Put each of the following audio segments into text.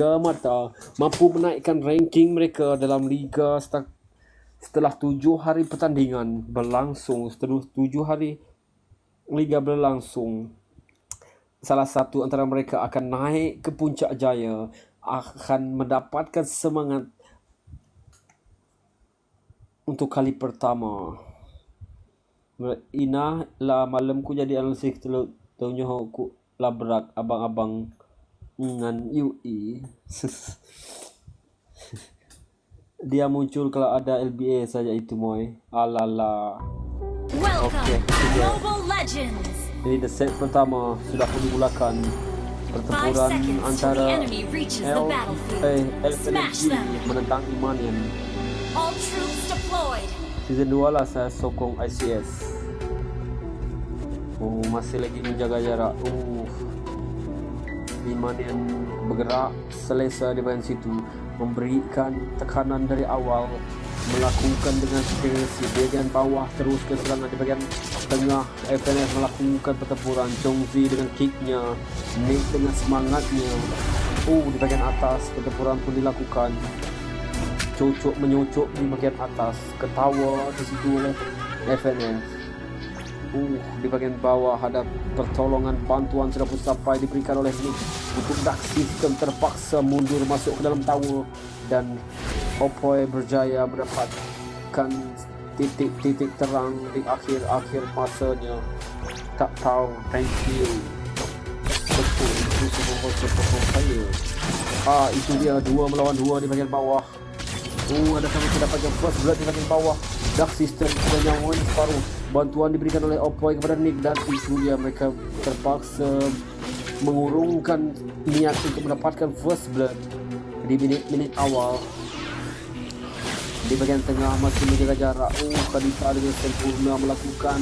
Mata mampu menaikkan ranking mereka dalam liga setelah 7 hari pertandingan berlangsung. Setelah 7 hari liga berlangsung, salah satu antara mereka akan naik ke puncak jaya, akan mendapatkan semangat untuk kali pertama. Ina lah malam ku jadi analisis tahunya ku labrak abang-abang dengan UI. Dia muncul kalau ada LBA saja itu moy. Alala. Okey, ini the set pertama sudah pun dimulakan pertempuran antara LFNG menentang Imanian. Season 2 lah saya sokong ICS. Masih lagi menjaga jarak. Imanian bergerak selesa di bahagian situ, memberikan tekanan dari awal, melakukan dengan agresif di bahagian bawah, terus ke serangan di bahagian tengah. FNF melakukan pertempuran, Chongzi dengan kicknya, Nick dengan semangatnya. Di bahagian atas pertempuran pun dilakukan, cocok menyocok di bahagian atas, ketawa di situ oleh FNF. Di bahagian bawah ada pertolongan, bantuan sudah pun sampai diberikan oleh Nick untuk Dark System terpaksa mundur masuk ke dalam tower, dan Opoy berjaya mendapatkan titik-titik terang di akhir-akhir masanya. Tak tahu, thank you. Itu dia 2 melawan 2 di bahagian bawah. Adakah mereka dapatkan first blood di bahagian bawah? Dark System sudah nyawanya separuh. Bantuan diberikan oleh Opoy kepada Nick, dan itu dia mereka terpaksa mengurungkan niat untuk mendapatkan first blood di minit-minit awal. Di bahagian tengah masih menjaga jarak. Kadita dengan sempurna melakukan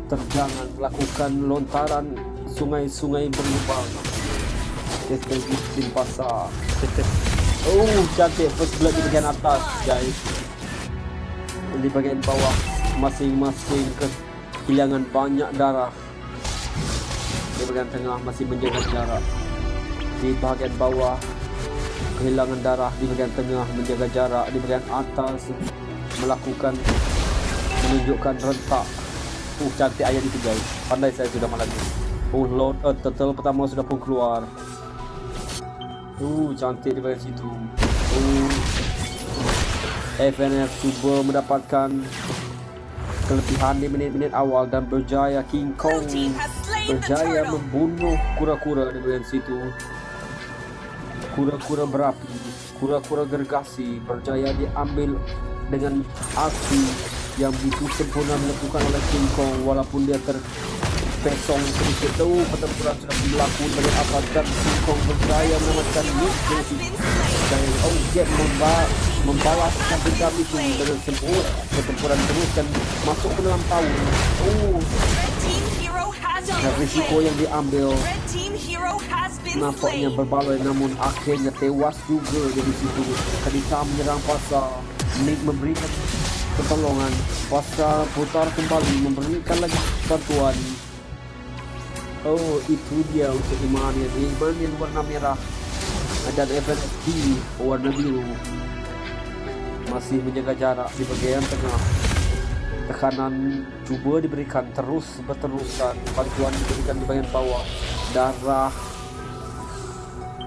terjangan, melakukan lontaran sungai-sungai berlubang. Di pasar. Cantik first blood di bahagian atas, guys. Di bahagian bawah masing-masing kehilangan banyak darah. Di bahagian tengah masih menjaga jarak. Di bahagian bawah kehilangan darah, di bahagian tengah menjaga jarak, di bahagian atas menunjukkan rentak. Cantik ayat itu, guys. Pandai saya sudah malam ini. Lord Turtle pertama sudah pun keluar. Cantik di bahagian situ. FNF cuba mendapatkan kelebihan di minit-minit awal dan berjaya. King Kong berjaya membunuh kura-kura di bahagian situ. Kura-kura berapi, kura-kura gergasi berjaya diambil dengan aksi yang begitu sempurna dilakukan oleh King Kong, walaupun dia terpesong sedikit. Pertempuran sudah berlaku dengan apa, dan King Kong berjaya menamatkan Nick dan membalaskan dendam itu dengan sempurna. Pertempuran terus dan masuk ke dalam tahun. Dan risiko yang diambil nampaknya berbaloi, namun akhirnya tewas juga dari situ. Kadita menyerang pasar, Nick memberikan pertolongan, pasar putar kembali memberikan lagi bantuan. Itu dia untuk Imanian warna merah dan FNFD warna biru masih menjaga jarak di bahagian tengah. Tekanan cuba diberikan berterusan, bantuan diberikan di bahagian bawah. Darah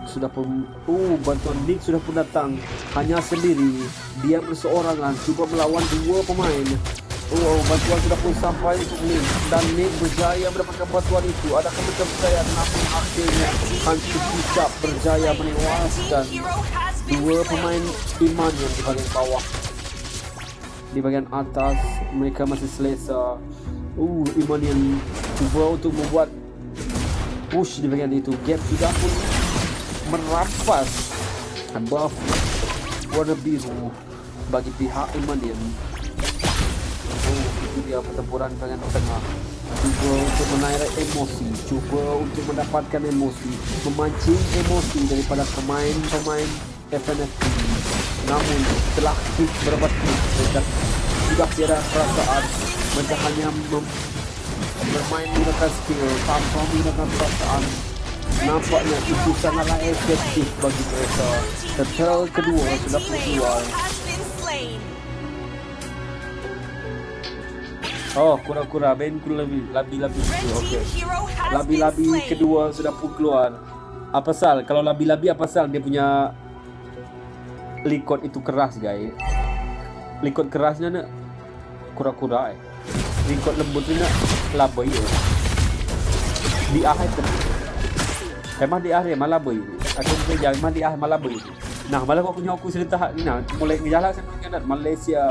sudah pun bantuan Nick sudah pun datang, hanya sendiri, dia berseorangan cuba melawan 2 pemain. Bantuan sudah pun sampai untuk Nick, dan Nick berjaya mendapatkan bantuan itu. Adakah mereka berjaya? Namun akhirnya hancur kicap berjaya menewaskan 2 pemain Imanian di bahagian bawah. Di bahagian atas mereka masih selesa. Imanian cuba untuk membuat push di bahagian itu. Gap sudah pun merampas buff warna biru bagi pihak Imanian. Itu dia pertempuran bahagian tengah. Cuba untuk menarik emosi, cuba untuk mendapatkan emosi, memancing emosi daripada pemain-pemain FNFT. Namun setelah kick berapa kick, mereka sudah tiada perasaan. Mereka hanya bermain menggunakan skill tanpa menggunakan perasaan. nampaknya itu sangatlah efektif bagi mereka. Turtle kedua sudah keluar. Oh, kura-kura Ben labi-labi itu. Okey. Labi-labi kedua sudah pun keluar. Apa pasal? Kalau labi-labi apa pasal dia punya likod itu keras, guys. Likod kerasnya nak kura-kura. Likod lembut ni nak labai. Di akhir tu. Memang di akhir malah labai. Aku kerja memang di akhir malah labai. Nah, malah aku punya aku cerita ni nah, mulai jalan saya nak Malaysia.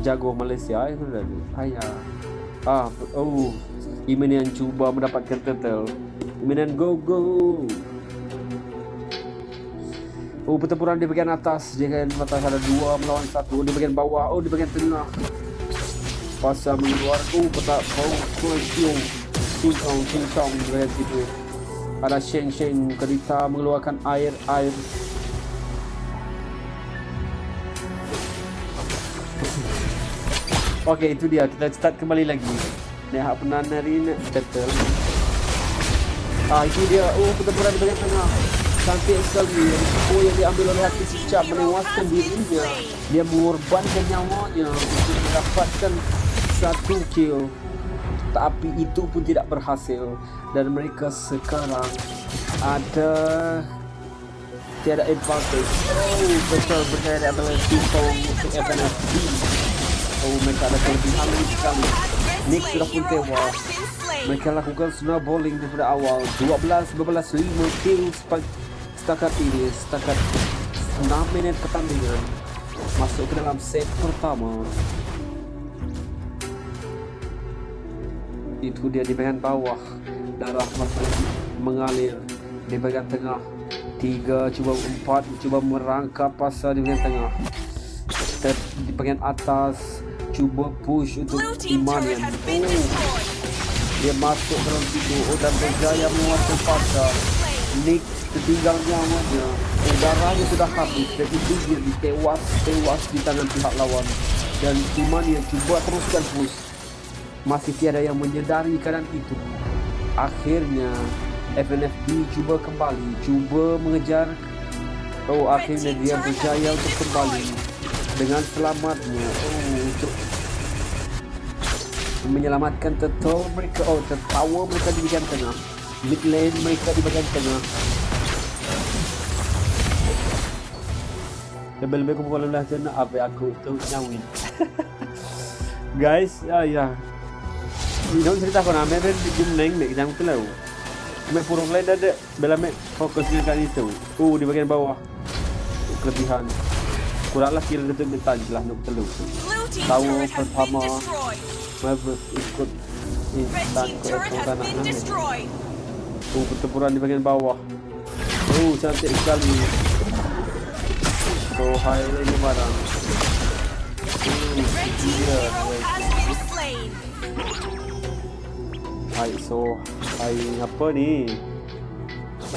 Jago Malaysia itu tadi. Ayah. Iman yang cuba mendapatkan turtle. Iman go. Pertempuran di bagian atas. Di bagian atas ada 2 melawan 1. Di bagian bawah. Di bagian tengah. Pasal mengeluar. Petak bau. Cincong. Di bagian situ. Ada Sheng kereta mengeluarkan air. Okey, itu dia. Kita start kembali lagi. Nek pernah nari nak turtle. Itu dia. Pertempuran di bagian tengah. Cantik sekali. Yang diambil oleh hati Sicap menewaskan dirinya. Dia mengorbankan nyawanya untuk mendapatkan 1 kill. Tapi itu pun tidak berhasil. Dan mereka sekarang ada tiada advantage. Betul berjaya adalah simpang untuk FNFB. Mereka ada kelebihan sekali. Nick sudah pun tewas. Mereka lakukan snowballing daripada awal. 12, 5 kill setakat ini. Setakat 6 minit pertandingan. Masuk ke dalam set pertama. Itu dia di bagian bawah. Darah masih mengalir. Di bagian tengah 3 cuba 4 cuba merangkap pasal di bagian tengah. Di bagian atas cuba push untuk Imanian. Dia masuk dalam situ dan berjaya menguasai pasal. Nick tertinggal nyawanya. Darahnya sudah habis dan itu dia tewas di tangan pihak lawan. Dan Imanian cuba teruskan push. Masih tiada yang menyedari keadaan itu. Akhirnya FNFB cuba kembali, cuba mengejar. Akhirnya dia berjaya untuk kembali dengan selamatnya. Untuk menyelamatkan turtle mereka. Tower mereka di bagian tengah. Mid lane mereka di bagian tengah. Lebih-lebih aku kalau dah kena apa aku tu nyawin. Guys, ya. Ini cerita kau nak main di game lain mek jangan kelau. Main purung lain ada bela mek fokusnya kat itu. Di bagian bawah. Kelebihan. Kuranglah kira ketuk mental jelah nak telu. Tahu pertama Mavericks ikut instan ke tanah ni. Pertempuran di bagian bawah. Cantik sekali. Hai lagi barang.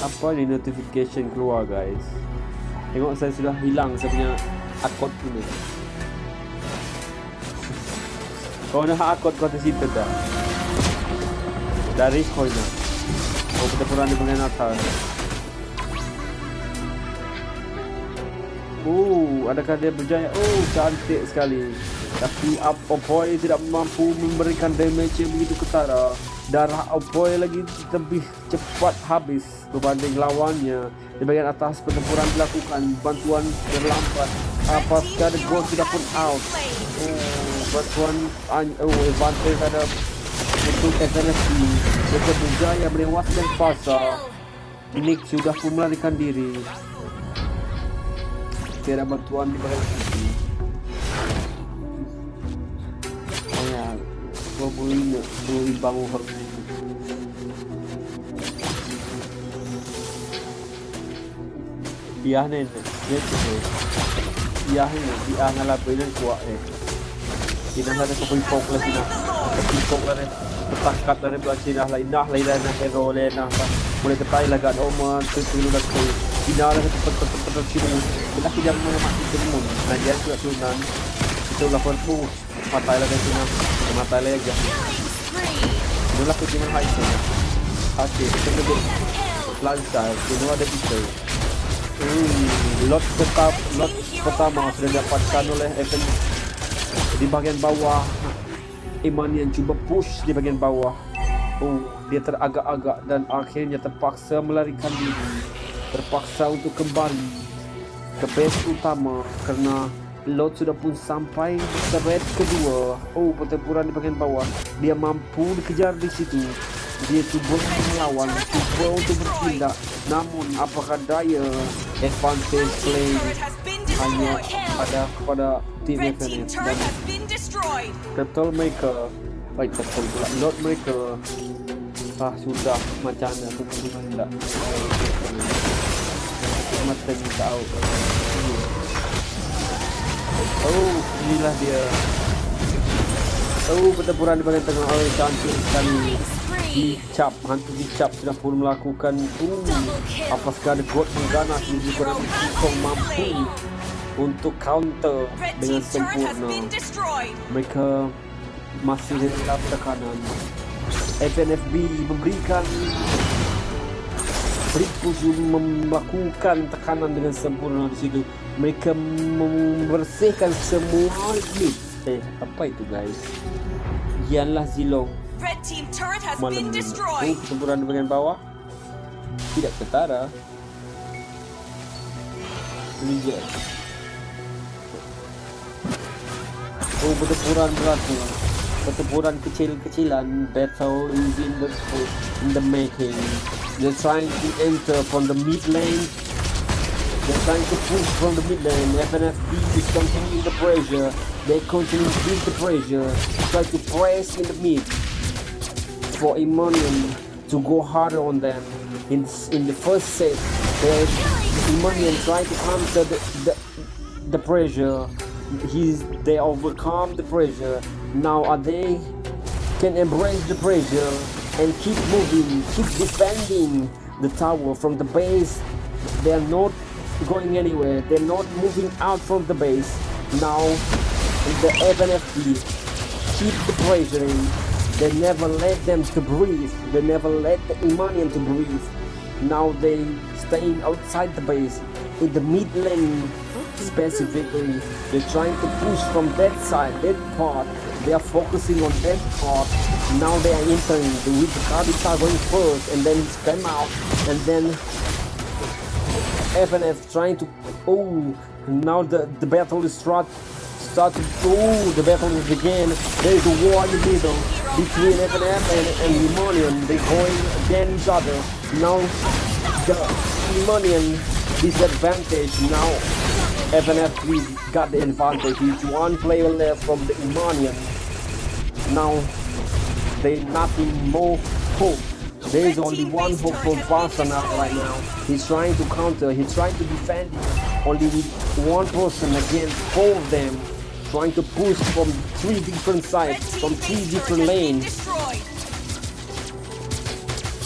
Apa ni notification keluar guys. Tengok saya sudah hilang saya punya akun ini. Kau nak akun kau tersitu dah. Dari kau nak. Pertempuran di bagian atas. Adakah dia berjaya? Cantik sekali. Tapi Apoy tidak mampu memberikan damage yang begitu ketara. Darah Apoy lagi lebih cepat habis berbanding lawannya. Di bagian atas pertempuran dilakukan. Bantuan terlambat. Pasca the ghost sudah pun out. Bantuan advantage ada untuk FNFB. Mereka berjaya menewaskan pasar. Nick sudah pun melarikan diri. Tiada bantuan di bagian sini. Kau boleh bangun harga. Iya ni, dia tu. Iya ni, dia ngalah benda kuat ni. Kita ada kepipok lagi nak. Kepipok lagi. Tertakat dari belah sini lah. Indah lah nak hero lah. Mulai ketai lagi ada oman. Terus dah kau. Indah lah cepat sini. Bila kita mati semua. Nah dia juga tunan. Kita lapor pun. Matai lagi sini. Matai lagi. Itulah kejiman high sini. Okay, kita lebih lancar. Semua ada kita. Lot pertama sudah didapatkan oleh Evan di bahagian bawah. Iman yang cuba push di bahagian bawah. Dia teragak-agak dan akhirnya terpaksa melarikan diri. Terpaksa untuk kembali ke base utama kerana Lot sudah pun sampai ke red kedua. Pertempuran di bahagian bawah. Dia mampu dikejar di situ. Dia cuba melawan, cuba untuk bertindak. Namun apakah daya advantage play hanya ada kepada tim FNF dan Turtle Maker. Turtle pula Lord Maker. Sudah macam mana aku pun tidak mata ni tahu. Inilah dia. Pertempuran di bahagian tengah oleh cantik sekali. Dicap, hantu dicap sudah pun melakukan apa sekali God mengganas menuju kepada Kong mampu untuk counter dengan sempurna. Mereka masih dalam tekanan. FNFB memberikan melakukan tekanan dengan sempurna di situ. Mereka membersihkan semua lead. Apa itu guys? Ialah Zilong. Malam ini. Pertempuran di bahagian bawah tidak ketara. Ini je. Pertempuran berlaku. Pertempuran kecil-kecilan. Battle is in the making. They're trying to enter from the mid lane. They're trying to push from the mid lane. FNFB is continuing the pressure. They continue to build the pressure. Try to press in the mid for Emonium to go harder on them. In the first set, Emonium tried to counter the pressure. They overcome the pressure. Now they can embrace the pressure and keep moving, keep defending the tower from the base. They are not going anywhere. They're not moving out from the base. Now the FNFP keep the pressure in. They never let them to breathe. They never let the Emonium to breathe. Now they staying outside the base in the mid lane specifically. They're trying to push from that side, that part. They are focusing on that part. Now they are entering with the Kadita going first, and then he's come out, and then FNF trying to. Now the battle is started. The battle is begin. There is a war in the middle between FNF and Emonium. They're going against each other. Now the Emonium disadvantage. Now FNF got the advantage. It's one player left from the Emonium. Now there's nothing more hope. There is only one hope for Barcelona right now. He's trying to counter. He's trying to defend only with one person against four of them. Trying to push from three different sides, from three different lanes.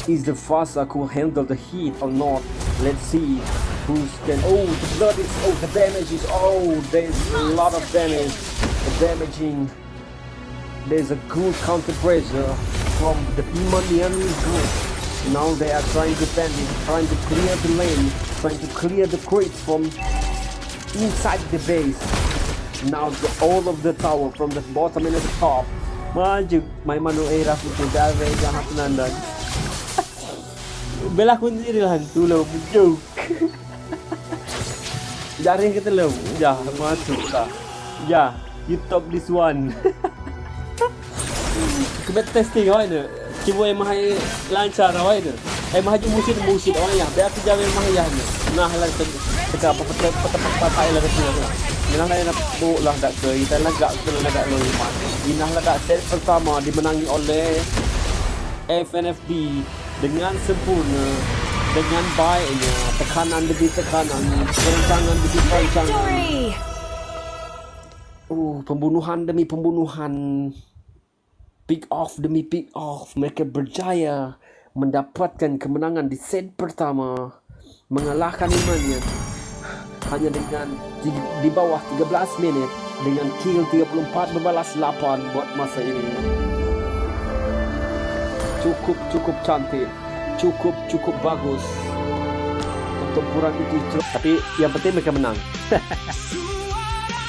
Is the Fasa could handle the heat or not? Let's see who's can. The blood is. The damage is. There's a lot of damage. The damaging. There's a good counter pressure from the Emonium group. Now they are trying to defend it, trying to clear the lane, trying to clear the crates from inside the base. Now all of the tower from the bottom and the top. Maju, may manuera po dahil jangan penanda. Bela ko sendiri lah tulong joke. Jaring kita lo, masuk tak? You top this one. Kita testing awak ni. Cuba yang mahal lancar awak ni. Mahal musit awak yang. Biar aku jaga yang mahal ni. Nah lah tegak patai lah kecil tu. Minah lah nak buk lah tak ke. Kita lagak lo iman. Minah lah tak set pertama dimenangi oleh FNFB dengan sempurna, dengan baiknya. Tekanan demi tekanan, perancangan demi perancangan. Pembunuhan demi pembunuhan. Pick off demi pick off. Mereka berjaya mendapatkan kemenangan di set pertama, mengalahkan Emonium hanya dengan di bawah 13 minit dengan kill 34 berbalas 8 buat masa ini. Cukup cantik. cukup bagus. Pertempuran itu, tapi yang penting mereka menang.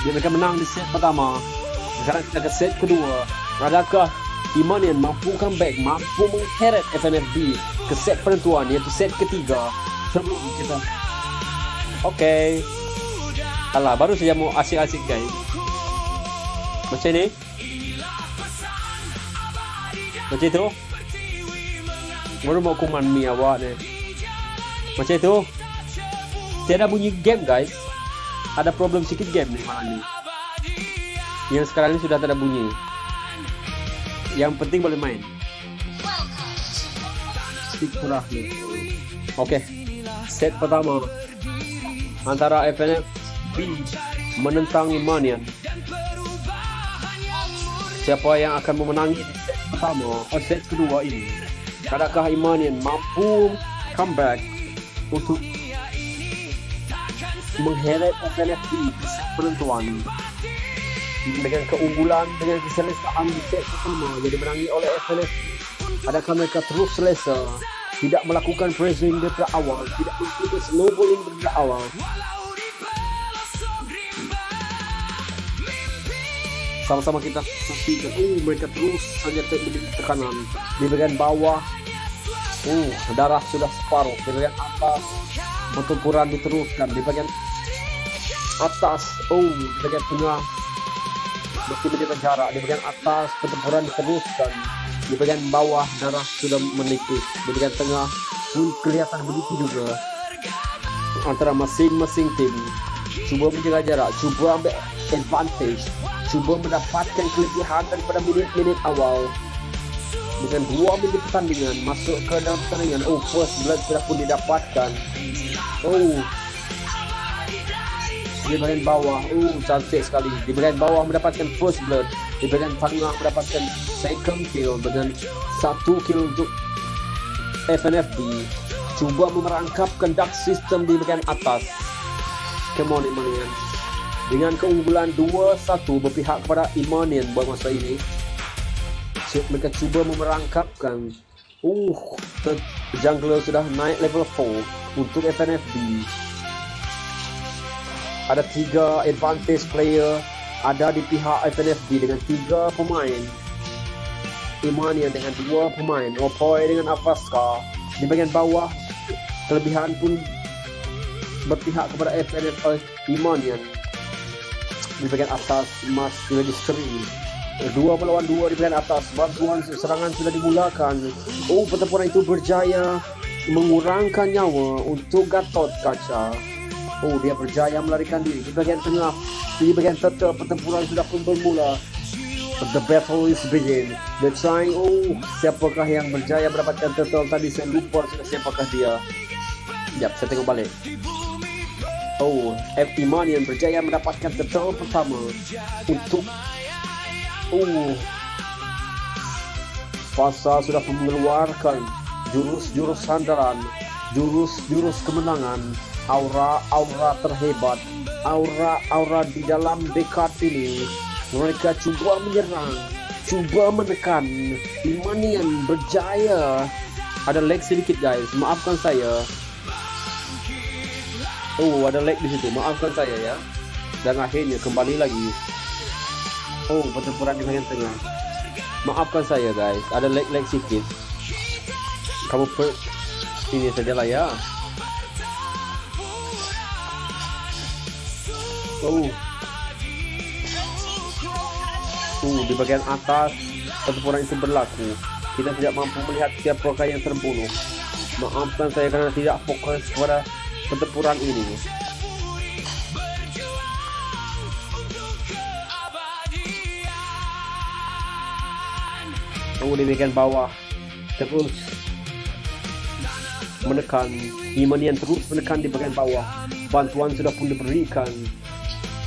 Mereka menang di set pertama. Sekarang kita ke set kedua. Adakah Imanian mampu comeback, mampu mengheret FNFB ke set penentuan, iaitu set ketiga? Sebelum kita Oke. Alah, baru saja mau asik-asik guys. Macam ni. Macam itu. Baru mau kuman mi awak ni. Macam itu. Tiada bunyi game guys. Ada problem sikit game ni malam ni. Yang sekarang ni sudah tak ada bunyi. Yang penting boleh main. Stick kurang ni. Okey. Set pertama antara FNFB menentang Imanian. Siapa yang akan memenangi set pertama atau set kedua ini? Adakah Imanian mampu comeback untuk mengheret FNFB di set penentuan dengan keunggulan, dengan keselesaan di set pertama yang dimenangi oleh FNFB? Adakah mereka terus selesa, tidak melakukan pressing daripada awal, tidak melakukan snowballing daripada awal? Sama-sama kita saksikan. Mereka terus saja terjadi tekanan di bagian bawah. Darah sudah separuh. Di bagian atas pertempuran diteruskan. Di bagian atas, di bagian tengah masih menjaga jarak. Di bagian atas pertempuran diteruskan. Di bagian bawah darah sudah menipis. Di bagian tengah pun kelihatan begitu juga. Antara masing-masing tim cuba menjaga jarak, cuba ambil advantage, cuba mendapatkan kelebihan daripada minit-minit awal. Dengan 2 minit pertandingan masuk ke dalam pertandingan, first blood sudah pun didapatkan. Di bagian bawah, cantik sekali. Di bagian bawah mendapatkan first blood. Di bagian tengah mendapatkan second kill dengan 1 kill untuk FNFB. Cuba memerangkapkan dark system di bagian atas. Come on Imanian. Dengan keunggulan 2-1 berpihak kepada Imanian buat masa ini. Mereka cuba memerangkapkan. Jungler sudah naik level 4 untuk FNFB. Ada 3 advantage player ada di pihak FNFB dengan 3 pemain. Imanian dengan 2 pemain, Opoi dengan Avaska. Di bagian bawah kelebihan pun berpihak kepada FNFB Imanian. Di bagian atas masih registry 2 melawan 2 di bagian atas. Bantuan serangan sudah dimulakan. Pertempuran itu berjaya mengurangkan nyawa untuk Gatot Kaca. Dia berjaya melarikan diri. Di bagian tengah, di bagian turtle, pertempuran sudah pun bermula. The battle is begin. The trying. Siapakah yang berjaya mendapatkan turtle tadi? Saya lupa siapakah dia. Sekejap, saya tengok balik. Imanian berjaya mendapatkan turtle pertama untuk Fasa sudah mengeluarkan jurus-jurus sandaran, jurus-jurus kemenangan, aura terhebat, aura di dalam dekat ini. Mereka cuba menyerang, cuba menekan. Imanian berjaya. Ada lag sedikit guys, maafkan saya. Ada lag di situ, maafkan saya ya. Dan akhirnya kembali lagi. Pertempuran di bagian tengah. Maafkan saya guys, ada lag sedikit. Kamu ini sajalah ya. Di bagian atas pertempuran itu berlaku. Kita tidak mampu melihat siapakah yang terbunuh. Maafkan saya karena tidak fokus kepada pertempuran ini. Di bagian bawah terus menekan. Imanian terus menekan di bagian bawah. Bantuan sudah pun diberikan.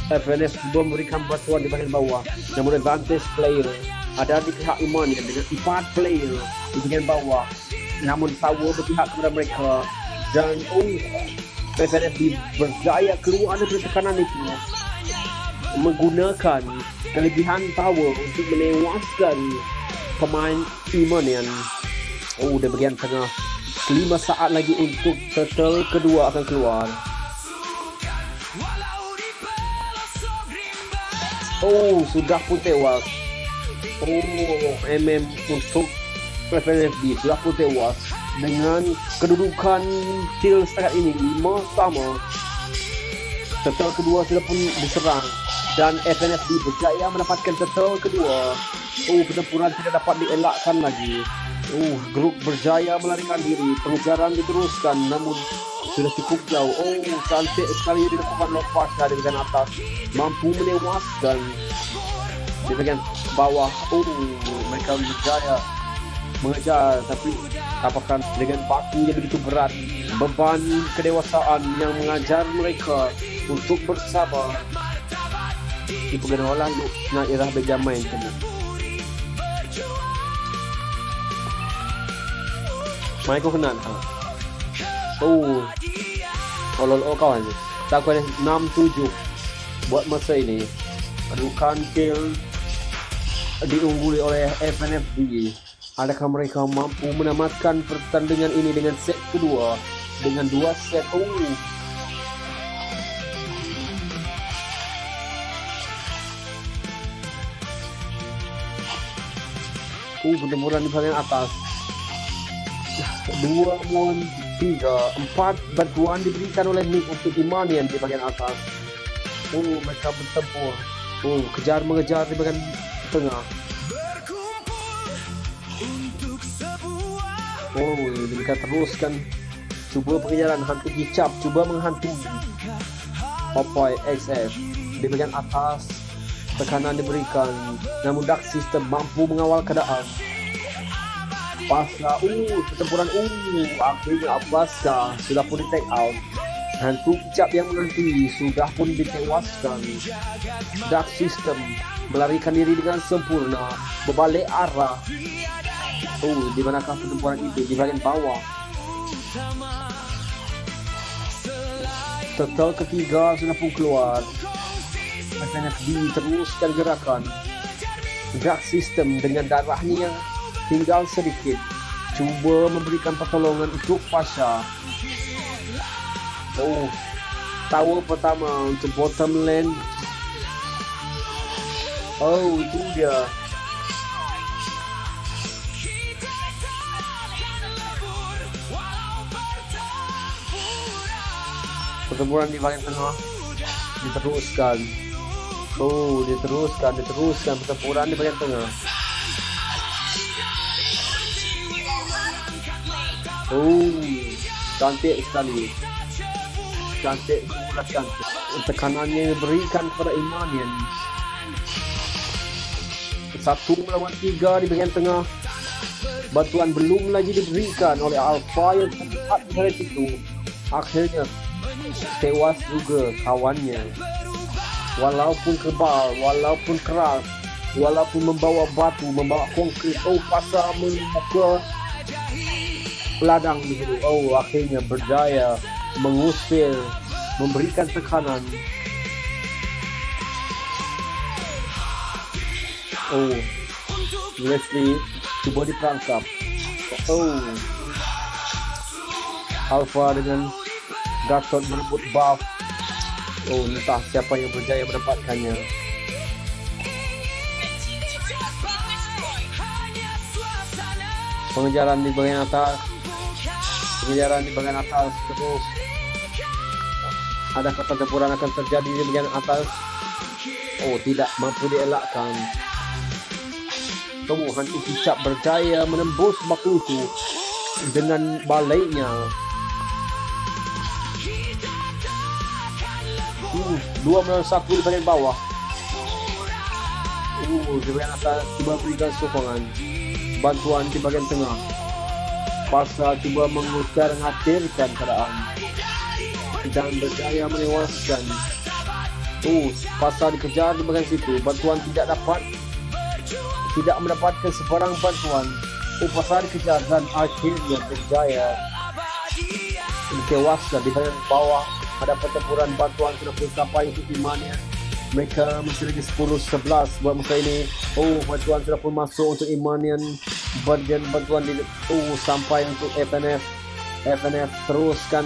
FNF sudah memberikan bantuan di bagian bawah. Namun advantage player ada di pihak Imanian dengan 4 player di bagian bawah. Namun power berpihak kepada mereka. Dan FNF berjaya keluar dari tekanan itu, menggunakan kelebihan power untuk menewaskan pemain Imanian. Di bagian tengah 5 saat lagi untuk turtle kedua akan keluar. Oh, sudah pun tewas. Oh, MM untuk FNFD sudah pun tewas. Dengan kedudukan kill setakat ini 5 sama. Turtle kedua sudah pun diserang dan FNFD berjaya mendapatkan turtle kedua. Oh, pertempuran tidak dapat dielakkan lagi. Oh, grup berjaya melarikan diri. Pengejaran diteruskan namun sudah cukup jauh. Oh, cantik sekali dilakukan oleh Pasha di bagian atas. Mampu menewaskan di bagian bawah. Oh, mereka berjaya mengejar, tapi apakah dengan baku yang begitu berat, beban kedewasaan yang mengajar mereka untuk bersabar. Ibu ganola lu na irah bejamain kena. Mai ko kena. Oh. Olol kawan. Tak kuat 6-7 buat masa ini. Kedudukan kill diungguli oleh FNFD. Adakah mereka mampu menamatkan pertandingan ini dengan set kedua dengan 2 set? Pertempuran di bagian atas. 2 melawan 3, 4 bantuan diberikan oleh Nick untuk Imanian di bagian atas. Mereka bertempur. Kejar mengejar di bagian tengah. Mereka teruskan cuba pengejaran hantu kicap, cuba menghantui Popeye XF di bagian atas. Tekanan diberikan namun Dark System mampu mengawal keadaan. Pasha pertempuran akhirnya Pasha sudah pun di take out. Hantu kicap yang menghantui sudah pun ditewaskan. Dark System melarikan diri dengan sempurna, berbalik arah. Di manakah pertempuran itu? Di bagian bawah. Turtle ketiga sudah pun keluar. FNFD teruskan gerakan. Dark System dengan darahnya yang tinggal sedikit cuba memberikan pertolongan untuk Pasha. Tower pertama untuk bottom lane. Itu dia. Pertempuran di bagian tengah diteruskan. Diteruskan pertempuran di bagian tengah. Cantik sekali. Cantik. Tekanannya diberikan kepada Imanian. 1 melawan 3 di bagian tengah. Bantuan belum lagi diberikan oleh Alpha yang tepat dari situ. Akhirnya tewas juga kawannya. Walaupun kebal, walaupun keras, walaupun membawa batu, membawa konkrit. Pasha membuka ladang begitu. Akhirnya berjaya mengusir, memberikan tekanan. Leslie cuba diperangkap. Alpha dengan Gatot merebut buff. Entah siapa yang berjaya mendapatkannya. Pengejaran di bagian atas. Terus. Adakah pertempuran akan terjadi di bagian atas? Tidak mampu dielakkan. Hantu kicap berjaya menembus baku itu dengan baliknya. 2 melawan 1 di bagian bawah. Di bagian atas cuba berikan sokongan. Bantuan di bagian tengah. Pasha cuba mengusir menghadirkan keadaan dan berjaya menewaskan. Pasha dikejar di bagian situ. Bantuan tidak mendapatkan sebarang bantuan. Pasha dikejar dan akhirnya berjaya ditewaskan di bagian bawah. Ada pertempuran bantuan sudah pun sampai untuk Imanian. Mereka masih lagi 10-11 buat masa ini. Bantuan sudah pun masuk untuk Imanian. Bagian bantuan sampai untuk FNF. FNF teruskan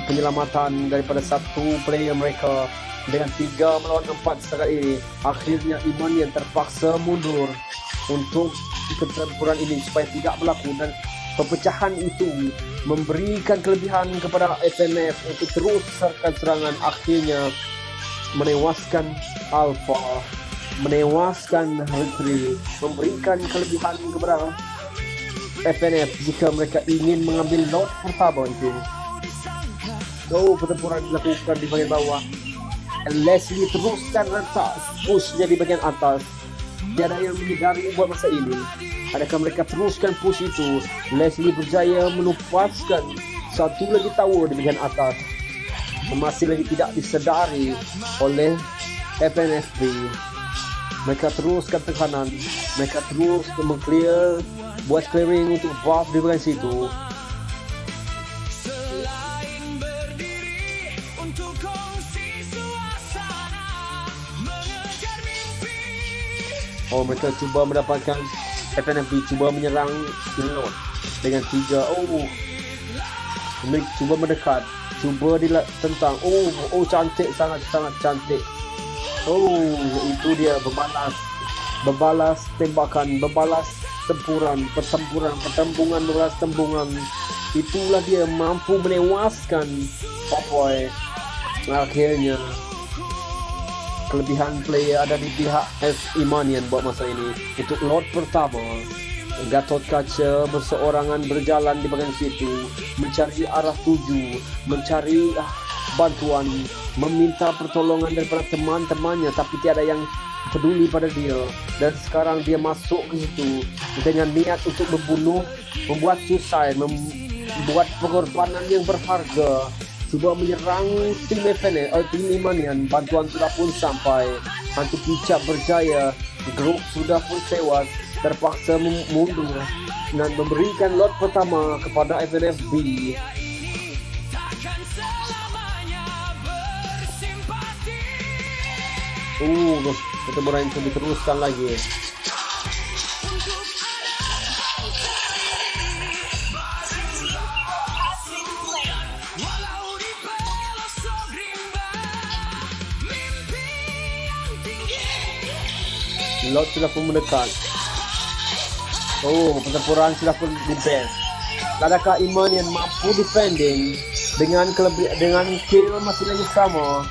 penyelamatan daripada satu player mereka dengan 3 melawan 4 setakat ini. Akhirnya Iman yang terpaksa mundur untuk pertempuran ini supaya tidak berlaku, dan perpecahan itu memberikan kelebihan kepada FNF untuk terus serkan serangan. Akhirnya menewaskan Alpha, menewaskan Retri, memberikan kelebihan kepada FNF jika mereka ingin mengambil lot pertama itu. Pertempuran dilakukan di bagian bawah. Leslie teruskan rentak pushnya di bagian atas. Tiada yang menyedari buat masa ini. Adakah mereka teruskan push itu? Leslie berjaya melupaskan satu lagi tower di bagian atas. Masih lagi tidak disedari oleh FNFB. Mereka teruskan tekanan. Mereka terus meng-clear, buat clearing untuk buff di bagian situ. Mereka cuba mendapatkan, FNFB cuba menyerang Lord dengan 3. Mereka cuba mendekat, cuba ditentang. Cantik, sangat cantik. Itu dia berbalas tembakan, berbalas pertembungan, berbalas tembungan. Itulah dia mampu menewaskan Popoy. Akhirnya kelebihan player ada di pihak Imanian buat masa ini. Untuk Lord pertama, Gatot Kaca berseorangan berjalan di bagian situ, mencari arah tuju, mencari bantuan, meminta pertolongan daripada teman-temannya, tapi tiada yang peduli pada dia. Dan sekarang dia masuk ke situ dengan niat untuk membunuh, membuat suicide, membuat pengorbanan yang berharga, cuba menyerang tim Imanian. Bantuan sudah pun sampai, hantu kicap berjaya, grup sudah pun tewas, terpaksa mundur dan memberikan lot pertama kepada FNFB. Pertempuran itu diteruskan lagi. Lot sudah pun mendekat. Pertempuran sudah pun di-best. Adakah Iman yang mampu defending dengan kill masih lagi sama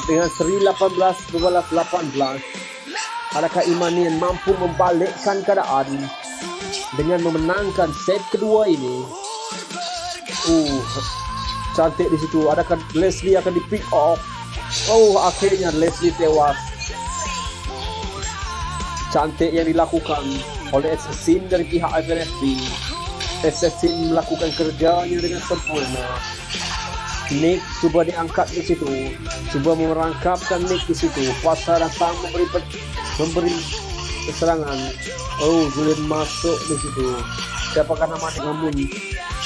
dengan seri 18 berbalas 18? Adakah Iman yang mampu membalikkan keadaan dengan memenangkan set kedua ini? Cantik di situ. Adakah Leslie akan di-pick off? Akhirnya Leslie tewas. Cantik yang dilakukan oleh assassin dari pihak FNFB. Assassin melakukan kerjanya dengan sempurna. Nick cuba diangkat di situ, cuba merangkapkan Nick di situ. Pasar datang memberi serangan. Julian masuk di situ. Siapakah nama dia? Namun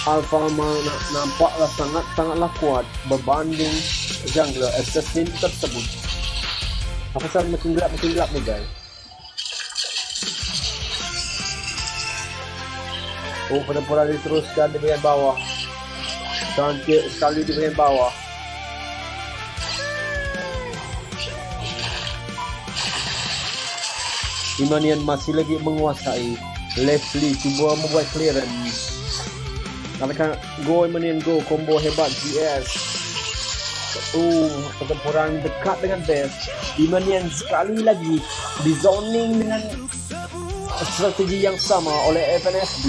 Alpha nampaklah sangatlah kuat berbanding jungler assassin tersebut. Apa sahaja makin gelap nih guys. Pertempuran diteruskan di bagian bawah. Cantik sekali di bagian bawah. Imanian masih lagi menguasai. Leslie cuba membuat clearance. Katakan go Imanian go, combo hebat GS. Pertempuran dekat dengan base. Imanian sekali lagi di zoning dengan strategi yang sama oleh FNFB.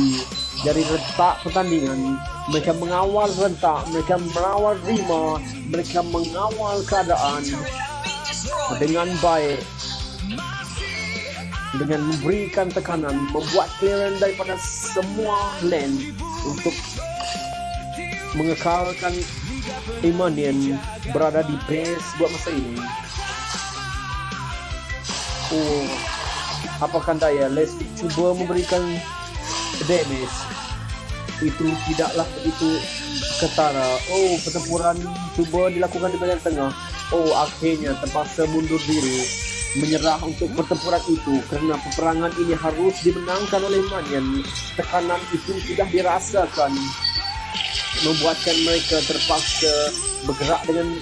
Dari rentak pertandingan, mereka mengawal rentak, mereka mengawal Rima, mereka mengawal keadaan dengan baik, dengan memberikan tekanan, membuat clearance daripada semua lane untuk mengekalkan Imanian berada di base buat masa ini. Apakah daya Leslie cuba memberikan damage, itu tidaklah begitu ketara. Pertempuran cuba dilakukan di bagian tengah. Akhirnya terpaksa mundur diri, menyerah untuk pertempuran itu kerana peperangan ini harus dimenangkan oleh Imanian. Tekanan itu sudah dirasakan. membuatkan mereka terpaksa bergerak dengan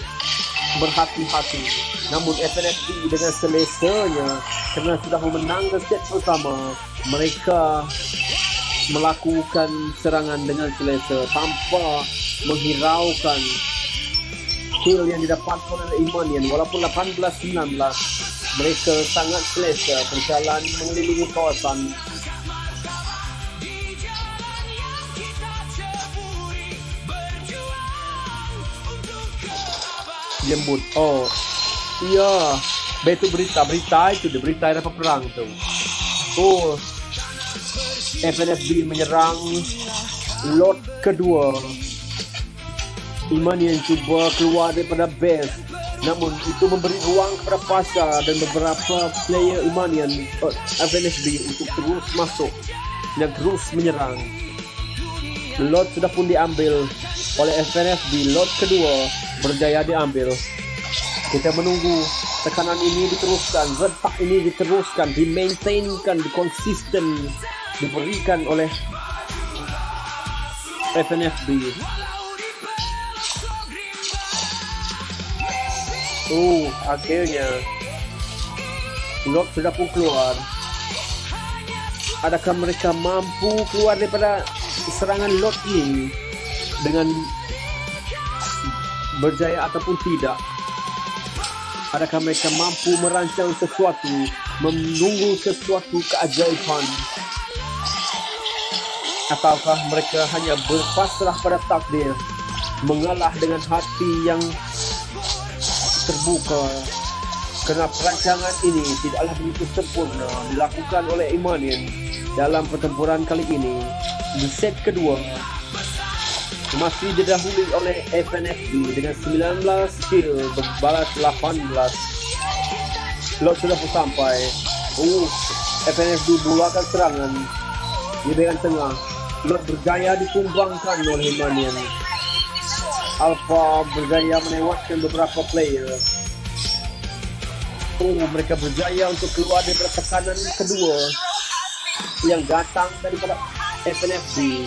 berhati-hati. Namun FNFB dengan selesanya, kerana sudah memenangkan set pertama, mereka melakukan serangan dengan selesa tanpa menghiraukan kill yang didapatkan oleh Imanian. Walaupun 18-19, mereka sangat selesa berjalan mengelilingi kawasan. Lembut. Oh, iya. Betul berita itu dia, berita ada perang tu. Oh, FNFB menyerang lot kedua. Imanian cuba keluar daripada base, namun itu memberi ruang kepada Pasha dan beberapa player Imanian FNFB untuk terus masuk dan terus menyerang. Lot sudah pun diambil oleh FNFB. Lot kedua berjaya diambil. Kita menunggu tekanan ini diteruskan, retak ini diteruskan, dimaintainkan, dikonsisten, diberikan oleh FNFB. Akhirnya Lot sudah pun keluar. Adakah mereka mampu keluar daripada serangan Lot ini dengan berjaya ataupun tidak? Adakah mereka mampu merancang sesuatu, menunggu sesuatu keajaiban? Ataukah mereka hanya berpasrah pada takdir, mengalah dengan hati yang terbuka? Kerana perancangan ini tidaklah begitu sempurna dilakukan oleh Imanian dalam pertempuran kali ini. Di set kedua masih didahului oleh FNFB dengan 19 kill berbalas 18. Lot sudah pun sampai. FNFB mulakan serangan di bahagian tengah. Lot berjaya ditumbangkan oleh Imanian. Alpha berjaya menewaskan beberapa player. Mereka berjaya untuk keluar daripada tekanan kedua yang datang daripada FNFB.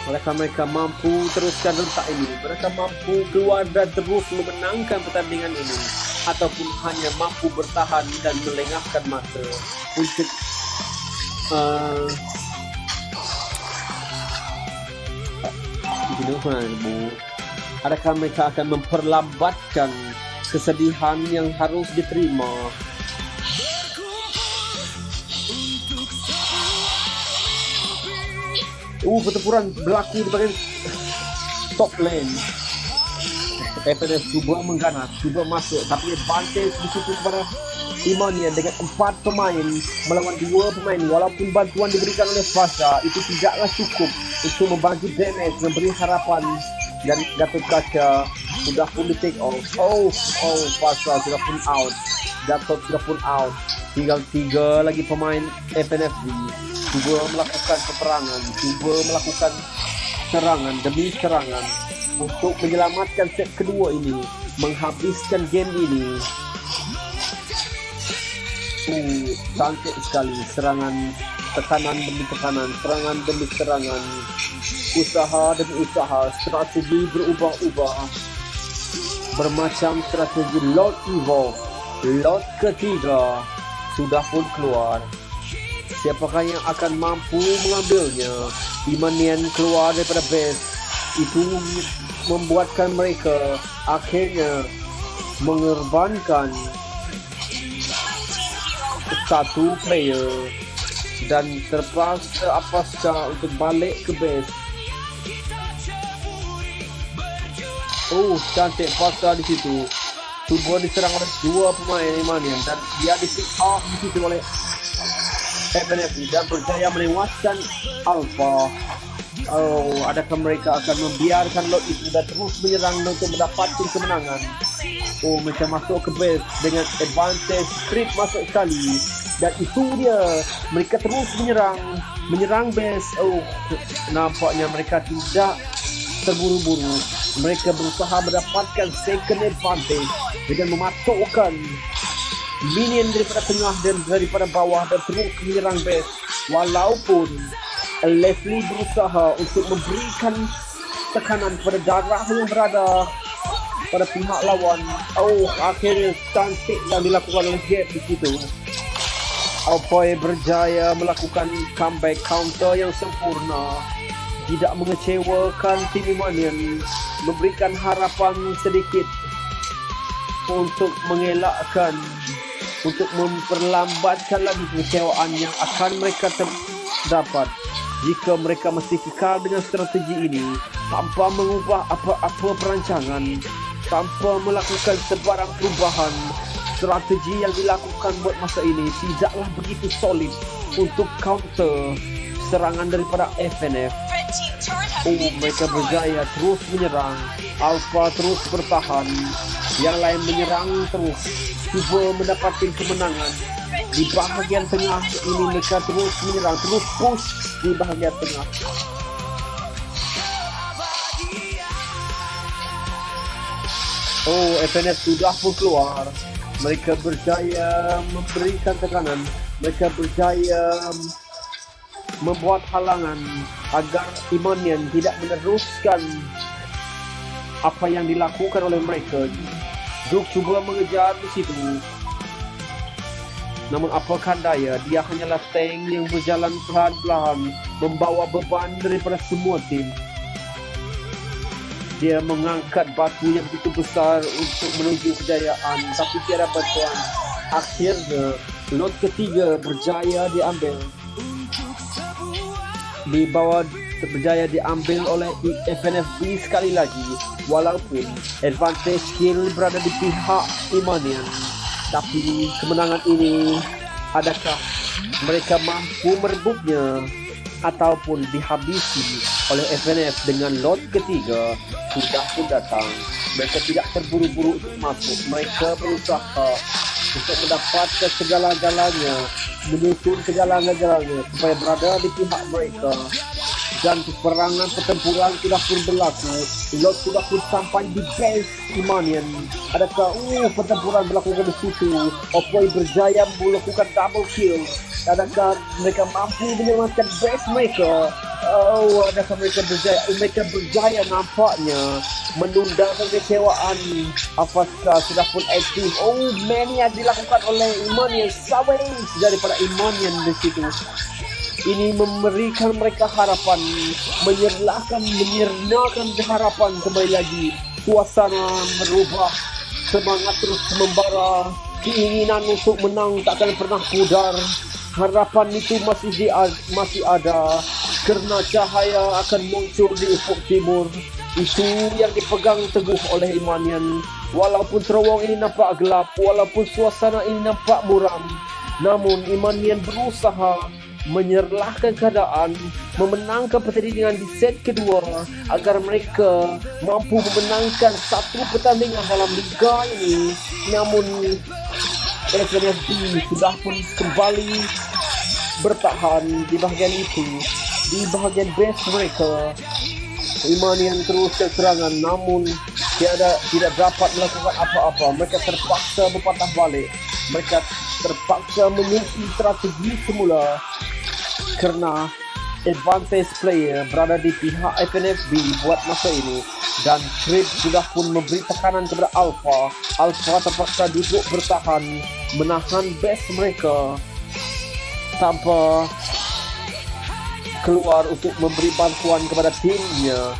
Mereka mampu teruskan rentak ini. Mereka mampu keluar dan terus memenangkan pertandingan ini, ataupun hanya mampu bertahan dan melengahkan mata untuk adakah mereka akan memperlambatkan kesedihan yang harus diterima? Pertempuran berlaku di bahagian top lane. FNF cuba mengganas, cuba masuk, tapi advantage di situ kepada Imanian dengan 4 pemain melawan 2 pemain. Walaupun bantuan diberikan oleh Pasha, itu tidaklah cukup untuk membagi damage, memberi harapan. Dan Gatot Kaca sudah pun di take off. Pasha sudah pun out, Gatot sudah pun out. Tinggal 3 lagi pemain FNFB. Cuba melakukan peperangan, cuba melakukan serangan demi serangan untuk menyelamatkan set kedua ini, menghabiskan game ini. Cantik sekali serangan, tekanan demi tekanan, serangan demi serangan, usaha demi usaha, strategi berubah-ubah, bermacam strategi. Lot evolve, lot ketiga sudah pun keluar. Siapakah yang akan mampu mengambilnya? Imanian keluar daripada base. Itu membuatkan mereka akhirnya mengorbankan satu player dan terpaksa Pasha untuk balik ke base. Cantik Pasha di situ. Cuba diserang oleh 2 pemain Imanian dan dia di-pick off di situ oleh FNFB dan berjaya melewatkan Alpha. Adakah mereka akan membiarkan lot itu dan terus menyerang untuk mendapatkan kemenangan? Mereka masuk ke base dengan advantage, creep masuk sekali, dan itu dia, mereka terus menyerang base. Nampaknya mereka tidak terburu-buru. Mereka berusaha mendapatkan second advantage dengan memasukkan minion daripada tengah dan daripada bawah dan terus menyerang base. Walaupun Leslie berusaha untuk memberikan tekanan pada darah yang berada pada pihak lawan. Akhirnya cantik yang dilakukan oleh Gap di situ. Alpha berjaya melakukan comeback counter yang sempurna, tidak mengecewakan tim Imanian, memberikan harapan sedikit untuk mengelakkan, untuk memperlambatkan lagi kekecewaan yang akan mereka dapat jika mereka masih kekal dengan strategi ini tanpa mengubah apa-apa perancangan, tanpa melakukan sebarang perubahan. Strategi yang dilakukan buat masa ini tidaklah begitu solid untuk counter serangan daripada FNF. Mereka berjaya terus menyerang. Alpha terus bertahan, yang lain menyerang terus, cuba mendapatkan kemenangan. Di bahagian tengah ini mereka terus menyerang, terus push di bahagian tengah. FNF sudah pun keluar. Mereka berjaya memberikan tekanan. Mereka berjaya membuat halangan agar Imanian tidak meneruskan apa yang dilakukan oleh mereka. Duke cuba mengejar di situ, namun apakah daya, dia hanyalah tank yang berjalan perlahan-lahan membawa beban daripada semua tim. Dia mengangkat batu yang begitu besar untuk menuju kejayaan, tapi tiada bantuan. Akhirnya lot ketiga berjaya diambil. Di bawah berjaya diambil oleh FNFB sekali lagi, walaupun advantage skill berada di pihak Imanian. Tapi kemenangan ini, adakah mereka mampu merebutnya ataupun dihabisi oleh FNF dengan lot ketiga? Sudah pun datang. Mereka tidak terburu-buru untuk masuk. Mereka berusaha untuk mendapatkan segala-galanya, menyusun segala-galanya supaya berada di pihak mereka. Dan peperangan pertempuran sudah pun berlaku. Lot sudah pun sampai di base Imanian. Adakah pertempuran berlaku di situ? Opoi berjaya melakukan double kill. Adakah mereka mampu menyelamatkan base mereka? Adakah mereka berjaya? Mereka berjaya nampaknya menunda kekecewaan. Apakah sudah pun aktif? Mania dilakukan oleh Imanian. Savage daripada Imanian di situ. Ini memberikan mereka harapan, menyernakan harapan kembali lagi. Suasana berubah, semangat terus membara, keinginan untuk menang takkan pernah pudar. Harapan itu masih ada, kerana cahaya akan muncul di ufuk timur. Itu yang dipegang teguh oleh Imanian. Walaupun terowong ini nampak gelap, walaupun suasana ini nampak muram, namun Imanian berusaha menyerlahkan keadaan, memenangkan pertandingan di set kedua agar mereka mampu memenangkan satu pertandingan dalam liga ini. Namun FNFB sudah pun kembali bertahan di bahagian itu, di bahagian base mereka. Imanian teruskan serangan, namun tidak dapat melakukan apa-apa. Mereka terpaksa berpatah balik. Mereka terpaksa menyusun strategi semula kerana advantage player berada di pihak FNFB buat masa ini. Dan Trip sudah pun memberi tekanan kepada Alpha. Alpha terpaksa duduk bertahan, menahan base mereka tanpa keluar untuk memberi bantuan kepada timnya.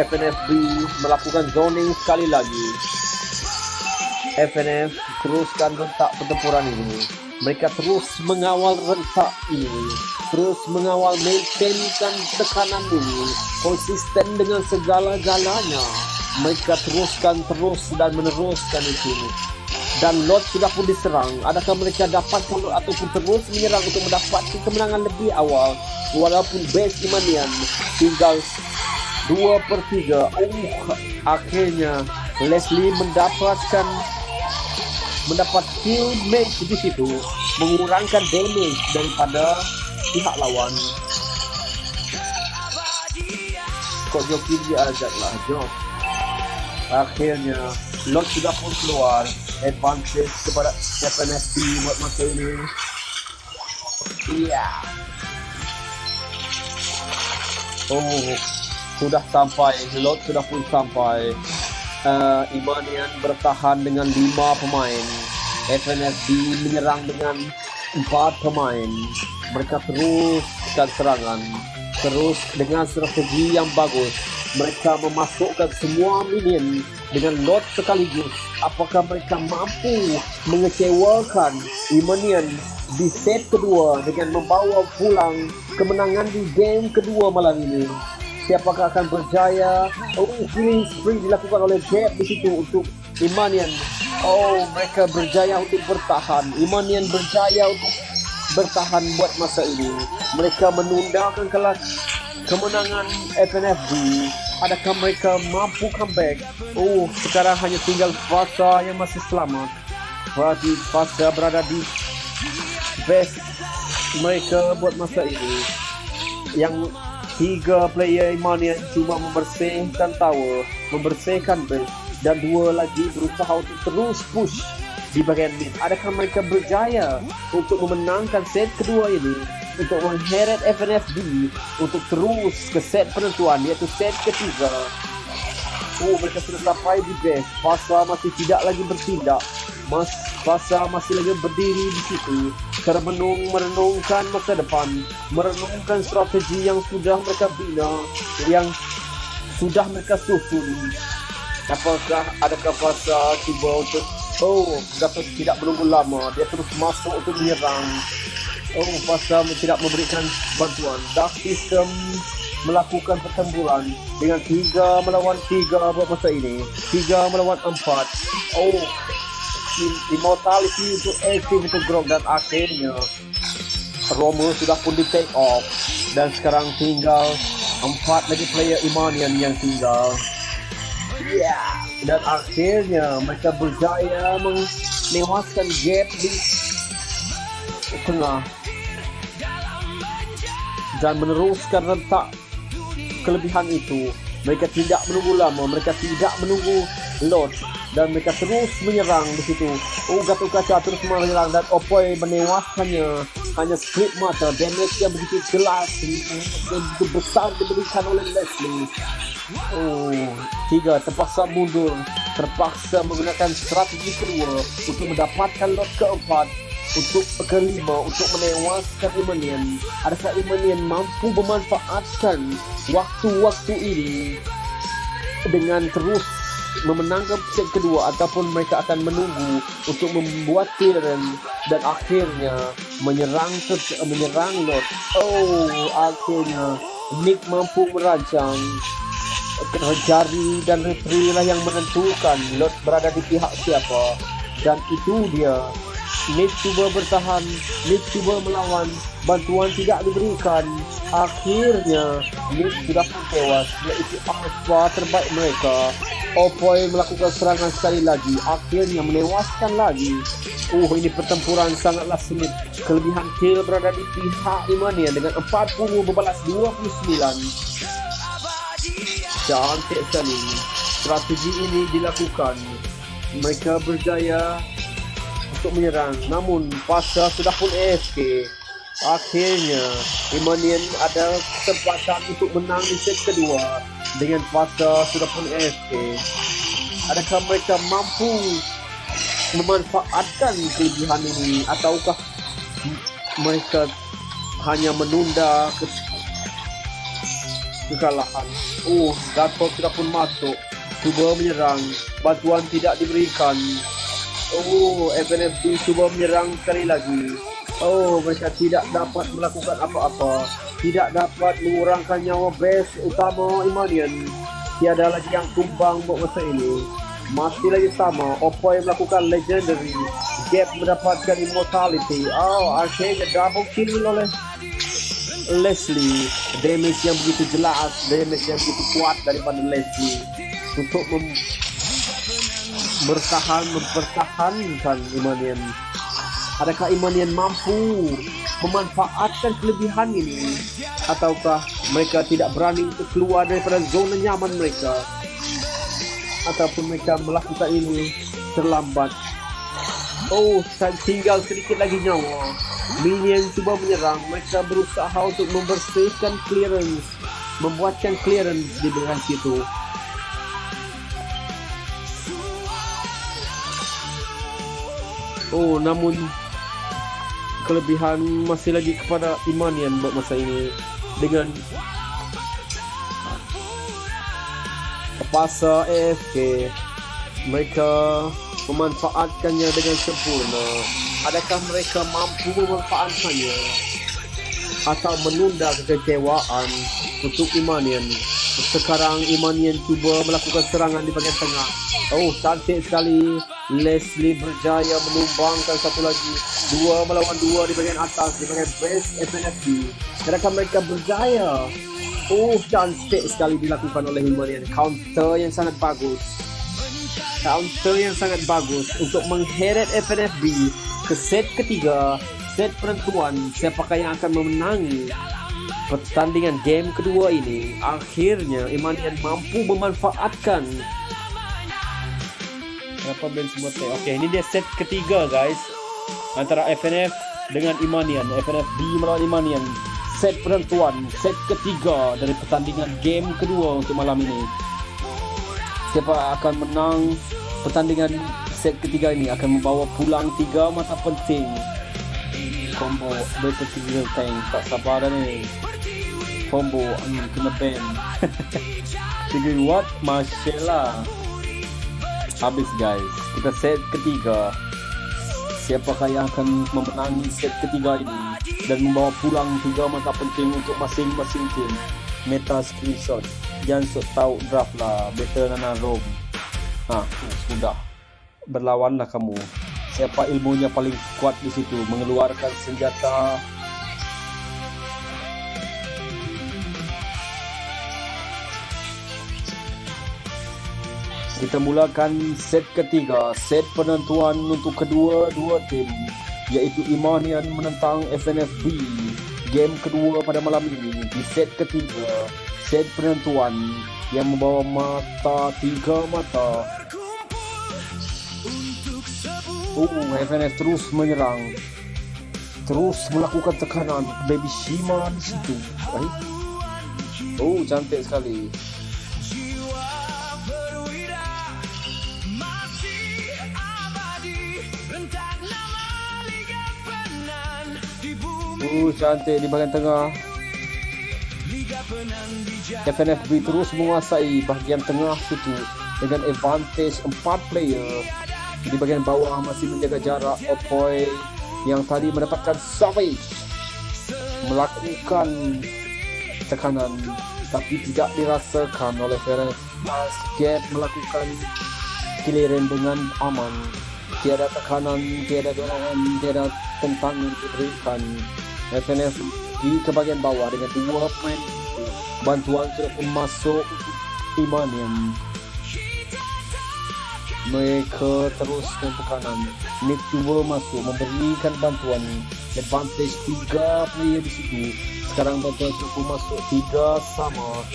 FNFB melakukan zoning sekali lagi. FNF teruskan rentak pertempuran ini. Mereka terus mengawal rentak ini, terus mengawal maintainkan tekanan ini, konsisten dengan segala-galanya. Mereka teruskan terus dan meneruskan itu. Dan Lot sudah pun diserang. Adakah mereka dapat Lot ataupun terus menyerang untuk mendapatkan kemenangan lebih awal? Walaupun base Imanian tinggal 2/3. Akhirnya Leslie mendapat kill match di situ, mengurangkan damage daripada pihak lawan. Kok Joki diajaklah Jok. Akhirnya Lot sudah pun keluar, advantage kepada FNFB buat masa ini. Oh, sudah sampai, Lord sudah pun sampai. Imanian bertahan dengan 5 pemain. FNFB menyerang dengan 4 pemain. Mereka teruskan serangan, terus dengan strategi yang bagus. Mereka memasukkan semua minion dengan lot sekaligus. Apakah mereka mampu mengecewakan Imanian di set kedua dengan membawa pulang kemenangan di game kedua malam ini? Siapakah akan berjaya? Oh, killing spree dilakukan oleh Jeb di situ untuk Imanian. Oh, mereka berjaya untuk bertahan. Imanian berjaya untuk bertahan buat masa ini. Mereka menundakan kemenangan FNFB. Adakah mereka mampu comeback? Oh, sekarang hanya tinggal Fasa yang masih selamat. Fasa berada di base mereka buat masa ini. Yang 3 player Imanian cuma membersihkan tower, membersihkan base, dan 2 lagi berusaha untuk terus push di bagian mid. Adakah mereka berjaya untuk memenangkan set kedua ini, untuk mengheret FNFB untuk terus ke set penentuan, yaitu set ketiga? Oh, mereka sudah sampai di base. Fasa masih tidak lagi bertindak. Fasa masih lagi berdiri di situ, merenungkan masa depan, merenungkan strategi yang sudah mereka bina, yang sudah mereka susun. Adakah Fasa cuba untuk dapat tidak menunggu lama, dia terus masuk untuk menyerang. Oh, Fasa tidak memberikan bantuan. Dark System melakukan pertempuran dengan 3 melawan 3 buat masa ini, 3 melawan 4. Oh, Immortality untuk active untuk Grog, dan akhirnya Romo sudah pun di take off, dan sekarang tinggal 4 lagi player Imanian yang tinggal. Dan akhirnya mereka berjaya menewaskan Gap di tengah dan meneruskan rentak kelebihan itu. Mereka tidak menunggu lama, mereka tidak menunggu Lord, dan mereka terus menyerang di situ. Oh, Gatot Kaca terus menyerang, dan Opoi menewaskannya. Hanya script mata, damage yang begitu jelas, begitu besar diberikan oleh Leslie. Oh, 3 terpaksa mundur, terpaksa menggunakan strategi kedua untuk mendapatkan lot keempat, untuk kelima, untuk menewaskan Imanian. Adakah Imanian mampu memanfaatkan waktu-waktu ini dengan terus memenangkan set kedua, ataupun mereka akan menunggu untuk membuat clearance dan akhirnya menyerang Lot? Oh, akhirnya Nick mampu merancang. Jari dan referee lah yang menentukan Lot berada di pihak siapa, dan itu dia. Nick cuba bertahan, Nick cuba melawan, bantuan tidak diberikan. Akhirnya Nick sudah pun tewas, yaitu alpha terbaik mereka. Opoi melakukan serangan sekali lagi, akhirnya menewaskan lagi. Ini pertempuran sangatlah sengit. Kelebihan kill berada di pihak Imanian dengan 40 berbalas 29. Cantik sekali strategi ini dilakukan. Mereka berjaya untuk menyerang, namun Fasa sudah pun AFK. Akhirnya Imanian ada kesempatan untuk menang di set kedua dengan Fasa sudah pun AFK. Adakah mereka mampu memanfaatkan kelebihan ini, ataukah mereka hanya menunda kekalahan? Gatot sudah pun masuk, cuba menyerang, bantuan tidak diberikan. FNFB cuba menyerang sekali lagi. Mereka tidak dapat melakukan apa-apa, tidak dapat mengurangkan nyawa base utama Imanian. Tiada lagi yang tumbang buat masa ini. Masih lagi sama, Opoi melakukan legendary, Gap mendapatkan immortality. Akhirnya double kill oleh Leslie. Damage yang begitu jelas, damage yang begitu kuat daripada Leslie untuk mempertahankan Imanian. Adakah Imanian mampu memanfaatkan kelebihan ini, ataukah mereka tidak berani untuk keluar daripada zona nyaman mereka, ataupun mereka melakukan ini terlambat? Tinggal sedikit lagi nyawa. Minion cuba menyerang, mereka berusaha untuk membersihkan clearance, membuatkan clearance di belakang situ. Oh, namun kelebihan masih lagi kepada Imanian buat masa ini dengan fase AFK. Mereka memanfaatkannya dengan sempurna. Adakah mereka mampu memanfaatkannya atau menunda kekecewaan untuk Imanian? Sekarang Imanian cuba melakukan serangan di bagian tengah. Oh, cantik sekali. Leslie berjaya menumbangkan satu lagi. 2 melawan 2 di bagian atas, di bagian base FNFB. Adakah mereka berjaya? Oh, cantik sekali dilakukan oleh Imanian. Counter yang sangat bagus. Counter yang sangat bagus untuk mengheret FNFB ke set ketiga, set penentuan siapakah yang akan memenangi pertandingan game kedua ini. Akhirnya Imanian mampu memanfaatkan. Kenapa band semua teh? Oke, ini dia set ketiga guys, antara FNF dengan Imanian. FNFB melawan Imanian. Set penentuan, set ketiga dari pertandingan game kedua untuk malam ini. Siapa akan menang pertandingan set ketiga ini akan membawa pulang 3 mata penting. Combo Battle Tiger Tank, tak sabar ni. Combo kena ban. 3 watt Marcella. Habis guys, kita set ketiga. Siapakah yang akan memenangi set ketiga ini dan membawa pulang 3 mata penting untuk masing-masing tim? Meta screenshot. Jangan sok tahu draft lah. Battle Nana Rome. Sudah. Berlawanlah kamu. Siapa ilmunya paling kuat di situ, mengeluarkan senjata. Kita mulakan set ketiga, set penentuan untuk kedua-dua tim, yaitu Imanian menentang FNFB. Game kedua pada malam ini di set ketiga, set penentuan yang membawa mata 3 mata. FNF terus menyerang, terus melakukan tekanan. Baby Shima di situ. Cantik sekali. Cantik di bagian tengah. FNFB terus menguasai bagian tengah situ dengan advantage 4 player. Di bagian bawah masih menjaga jarak. Opoy yang tadi mendapatkan savage melakukan tekanan tapi tidak dirasakan oleh FNF. Basket melakukan clearance dengan aman. Tiada tekanan, tiada dorongan, tiada tentangan diberikan. FNF di ke bagian bawah dengan 2 pemain. Bantuan sudah pun masuk Imanian. Mereka terus tekanan. Nick cuba masuk memberikan bantuan. Advantage 3 player di situ. Sekarang bantuan sudah pun masuk 3 sama.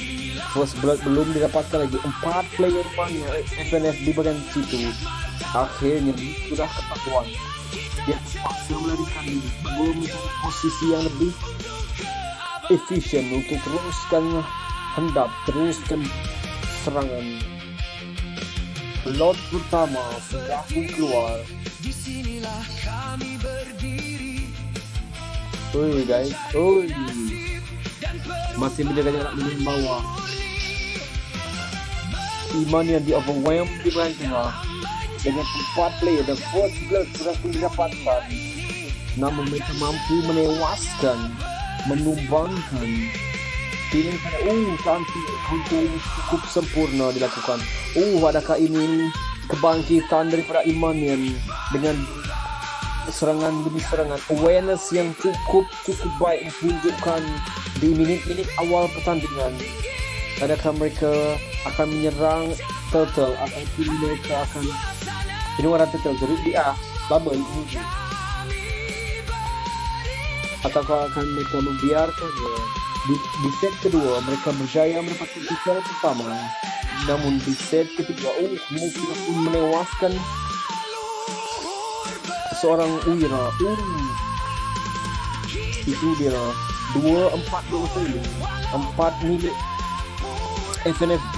First blood belum didapatkan lagi. 4 player mana FNF di bagian situ. Akhirnya sudah ketahuan. Dia terpaksa melarikan diri. Mencari posisi yang lebih efisien untuk teruskan hendap, teruskan serangan. Lot pertama sudah pun keluar. Guys, masih menjaga jarak di bawah. Imanian di overwhelm di bagian tengah dengan 4 player dan first blood sudah pun didapatkan. Namun mereka mampu menewaskan, menumbangkan. Cantik, cukup sempurna dilakukan. Adakah ini kebangkitan daripada Imanian dengan serangan demi serangan? Awareness yang cukup baik ditunjukkan di minit-minit awal pertandingan. Adakah mereka akan menyerang Turtle ataupun mereka akan orang Turtle jadi dia lama ini, ataukah akan mereka membiarkannya? Di set kedua mereka berjaya mendapatkan kill pertama, namun di set ketiga mungkin pun menewaskan seorang Uira. Itu dia 2-4 milik FNFB.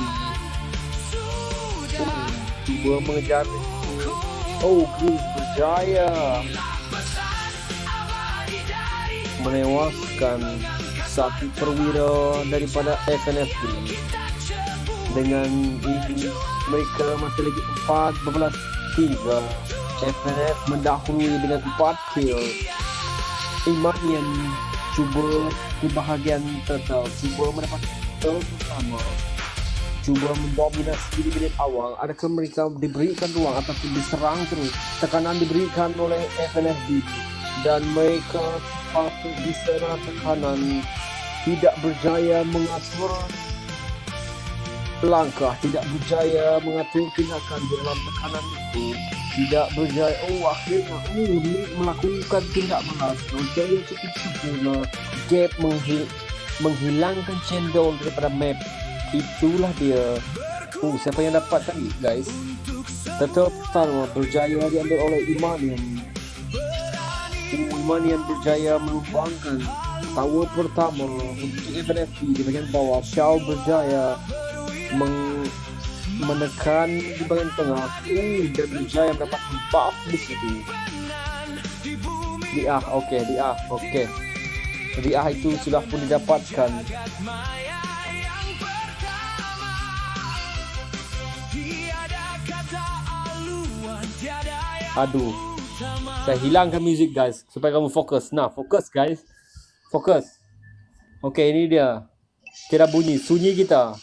Cuba mengejar. Chris berjaya menewaskan satu perwira daripada FNFB. Dengan ini mereka masih lagi 14-3. FNF mendahului dengan 4 kill. Imanian cuba kebahagiaan total, cuba mendapat kill pertama, cuba mendominasi di menit awal. Adakah mereka diberikan ruang ataupun diserang terus? Tekanan diberikan oleh FNFB dan mereka patut diserang tekanan, tidak berjaya mengatur langkah, tidak berjaya mengatur tindakan di dalam tekanan itu, tidak berjaya. Akhirnya melakukan tindak balas yang cukup sempurna. Gap menghilangkan cendol daripada map. Itulah dia. Siapa yang dapat tadi guys? Tetap pertama berjaya diambil oleh Imanian. Imanian berjaya menumbangkan tower pertama untuk FNFB di bagian bawah. Shaw berjaya menekan di bagian tengah dan berjaya mendapat buff di situ. Di A itu sudah pun didapatkan. Aduh, saya hilangkan music guys supaya kamu fokus. Fokus guys, fokus. Ini dia. Tidak bunyi, sunyi kita.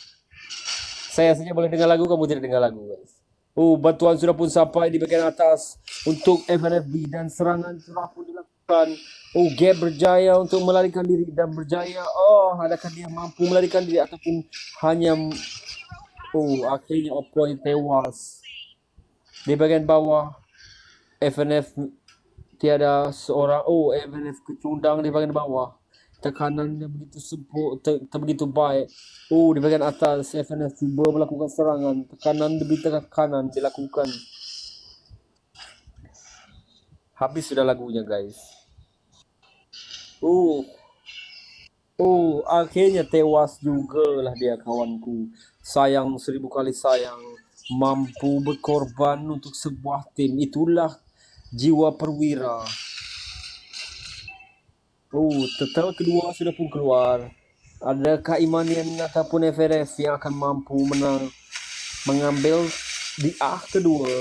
Saya saja boleh dengar lagu, kamu tidak dengar lagu guys. Bantuan sudah pun sampai di bagian atas untuk FNFB dan serangan sudah pun dilakukan. Gap berjaya untuk melarikan diri dan berjaya. Adakah dia mampu melarikan diri ataupun hanya akhirnya Opcoin tewas. Di bagian bawah FNF tiada seorang. FNF kecundang di bagian bawah. Tekanannya begitu begitu baik. Di bagian atas FNF cuba melakukan serangan. Tekanan demi tekanan dilakukan. Habis sudah lagunya guys. Akhirnya tewas juga lah dia kawanku. Sayang 1000 kali sayang. Mampu berkorban untuk sebuah tim. Itulah jiwa perwira. Tetap kedua sudah pun keluar. Adakah Imanian ataupun FNF yang akan mampu mengambil di A kedua?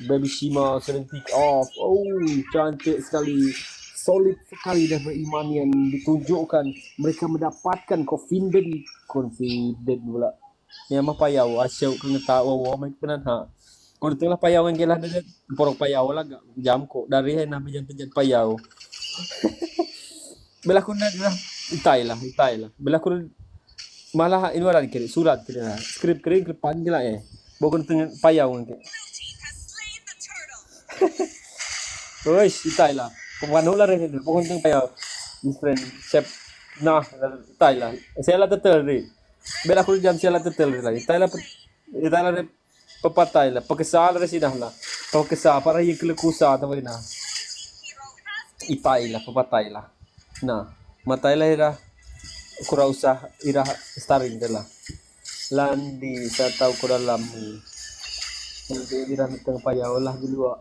Baby Shima sering pick off. Cantik sekali. Solid sekali dari Imanian ditunjukkan. Mereka mendapatkan confident pula. Yang mah payau asyik kena tahu mereka pernah Kau tengah payau yang kelah dengan porok payau lah jam kok dari nabi jantan payau. Bela kun dah itai lah. Bela kun malah ini orang kiri surat kiri skrip kering kepan gila Bokon tengah payau ke. Itai lah. Pemanu lah ini. Bokon tengah payau. Friend chef itai lah. Saya lah tetel ni. Bela kun jam saya lah tetel lagi. Itai lah papatay lah. Pagkasal rin sinah lah. Pagkasal para yung kilikusa tawag na. Ipay lah, papatay lah. Matay lah ira. Kura usah ira starring lah. Landi sa tao ko dalam. Hindi ira nitang payaw lah dulu.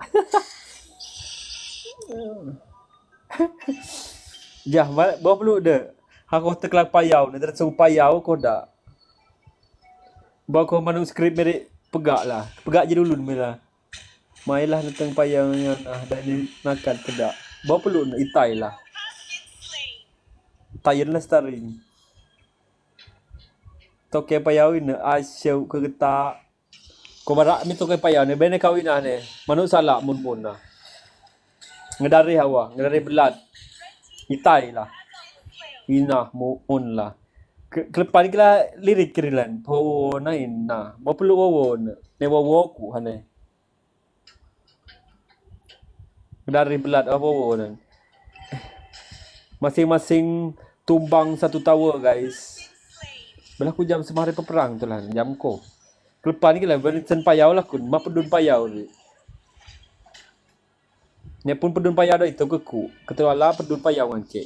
Bawa perlu dah. Aku teklak payaw. Nanti sung payaw ko dah. Bawa ko manuskrip merik. Pegak je dulu mila. Mailah tentang payangnya dan makan kedak. Bawa perlu itai lah. Tayan lah starring. Toke payawin asyau ke getak. Kau barak mi toke payaw ni bene kawin ni. Manuk salah mun lah. Ngedari belad. Itai lah. Inah mun lah. Kelepan kila lirik kirilan nain mau perlu wawon wawoku hane dari belat wawon masing-masing tumbang satu tower guys. Berlaku jam semari peperang tu lah jam ko kelepan kila berisen payau lah kun ma pedun payau ni pun pedun payau dah itu keku ketua lah pedun payau ngake.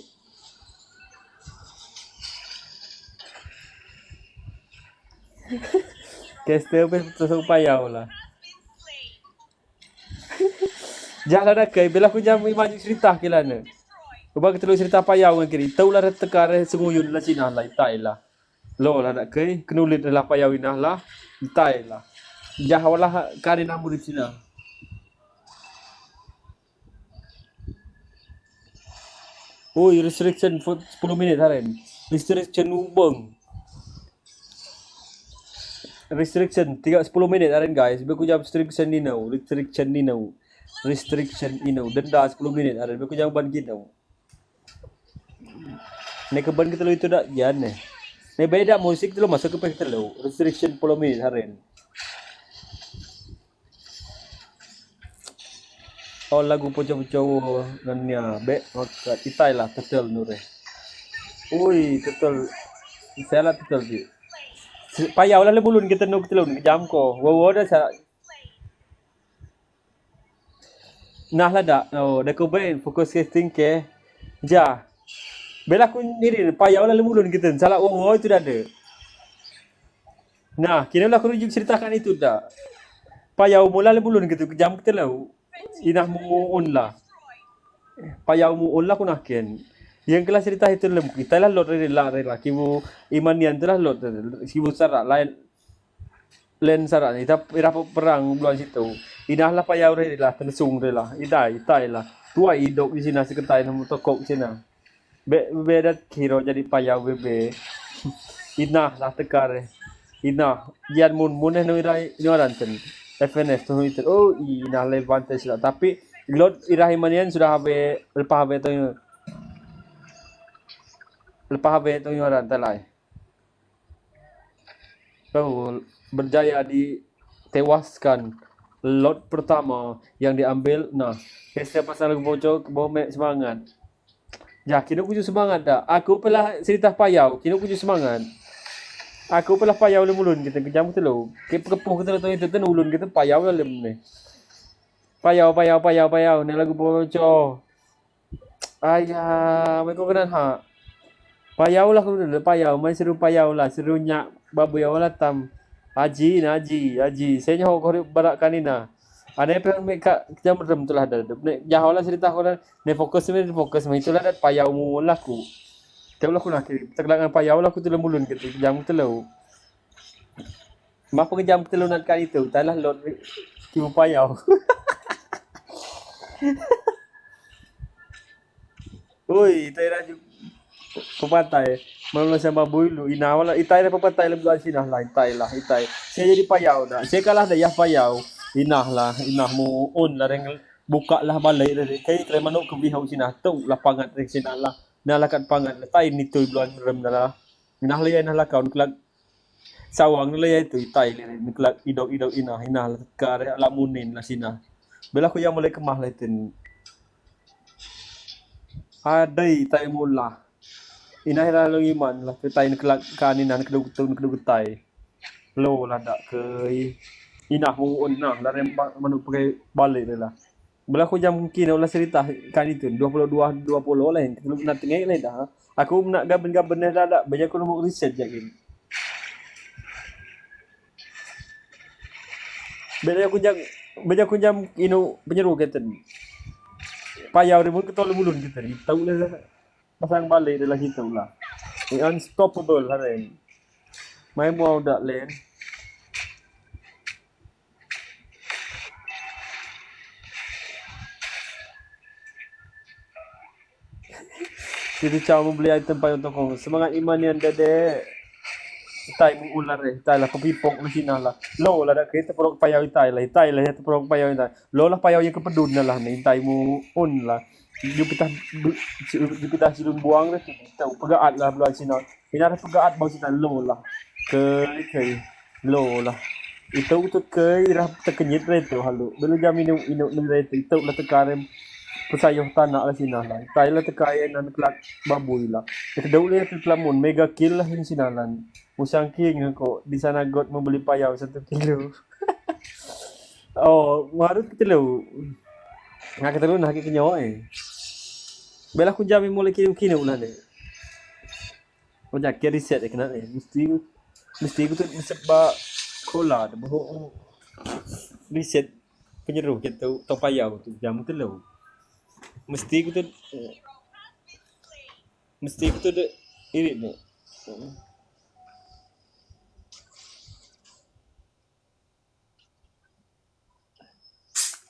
Caster pasal payau lah. Jalan dah kai bila aku jam imaju cerita kilana. Ubah kita lu cerita payau dengan kiri. Tahu lah tekar senguyun lah Cina lah itai lah. Lo lah nak kai kenulit lah payau inah lah itai lah. Jahawalah kari namu di Cina. Oh, restriction 10 minit haren. Restriction ubang. Restriction 10 minit haren guys. Beku jam restriction ni now. Restriction ni now. Restriction ni now. Denda 10 minit haren. Beku jam ban kita. Nek keban kita lo itu dak jan eh. Nek beda musik tu lo masuk ke kita lo. Restriction 10 minit haren. Oh lagu poco-poco nanya be makat itai lah tetel nure. Ui tetel. Saya lah tetel je. Payau lah lebulun kita nuk telun jam ko. Wow dah sa. Nah lah dak. Oh dah ko be fokus casting ke. Ja. Bela aku ni payau lah lebulun kita. Salah wow itu dah ada. Nah, kira lah aku rujuk ceritakan itu dah. Payau mula lebulun gitu jam kita lah. Inah muun lah. Payau muun lah aku nakin. Yang kelas cerita itu lem kita lah lot rela kibu imanian tu lah lot kibu sarak lain sarak ni tapi ira perang bulan situ. Inah lah payau rela tenesung rela. Itai lah. Tua idok di sini seketai namu tokok sini. Beda hero jadi payau bebe. Inah lah tekar. Inah yan mun no irai ignoran ten. FNS tu itu. Oh, inah levantes lah. Tapi lot irahimanian sudah lepas tu yang orang talai. So, berjaya ditewaskan lot pertama yang diambil. Nah, setiap pasal lagu bocor kebawa semangat. Ya, kini aku semangat dah. Aku pelah cerita payau. Kini aku semangat. Aku pelah payau le mulun kita kejam kita lo. Kepuh kita tu itu ulun kita payau lah lem ni. Payau ni lagu bocor. Ayah, mereka kena ha. Payau lah aku dulu payau, main seru payau lah, serunya babu ya wala tam. Haji. Saya nyaho kau barak kanina. Ada apa mereka kita merem tu lah dah. Jauh lah cerita kau dah. Ne fokus main itulah dah payau mu laku. Tahu lah aku nak kiri. Terkelangan payau lah aku tu lemulun gitu. Jam telu. Mak jam telu nak kali tu. Talah lot kibu payau. Oi, taira ju pepatai. Malu sama bulu. Ina wala itai dah pepatai lah bulan sini lah. Itai. Saya jadi payau dah. Saya kalah dah ya payau. Inah mu on lah reng buka lah balik dah. Kai try manuk ke bihau sini. Tu lapangan reng sini lah. Nalakat pangan tai ni tu bulan rem dah. Inah laya inah lah kaun kelak sawang laya itu itai ni kelak idok inah lah tekar lamunin lah sini. Bela aku yang mulai kemah lah itu. Adai tai mula. Inah ira lo iman lah tai kelak kaninan keduk tai. Lo lah dak ke inah muun nah lah rempak manuk pakai balik lah. Bela aku jam mungkin ulah cerita kan itu 20 lah yang belum nak tengok lain dah. Aku nak gaben dah banyak aku nak research lagi. Bela aku jam inu penyeru kata. Payau dia ke tolong mulun kita ni. Tahu lah pasang balik dalam kita lah. Unstoppable lah ni. Main mau dak lain. Jadi cara membeli item payung tokong. Semangat iman yang dede. Tai mu ular tai lah kepipok na sina lah. Lo lah dak kita perok payau tai lah ya perok payau tai. Lo lah payau yang kepedun lah ni tai mu on lah. Jupitah silun buang dah tahu pegaat lah bulan sina. Ini ada pegaat bau sina lo lah. Ke lo lah. Itu ke dah terkenyit tu halu. Belum jam inu itu lah tekarem pesayuh tanah lah sina lah. Tai lah tekayan dan kelak babui lah. Itu dah boleh terlamun mega kill lah yang sina lah. Musang king kok di sana God membeli payau 1 kilo. Oh, harus kita lo. Ngak kita lu nak kenyawa Bela aku jamin mulai kirim ulah deh. Oh jak riset kena mesti Mesti aku tu sebab kola dah bohong. Reset penyeru kita topayau tu jam tu lo. Mesti aku tu mesti aku tu dek irit ni.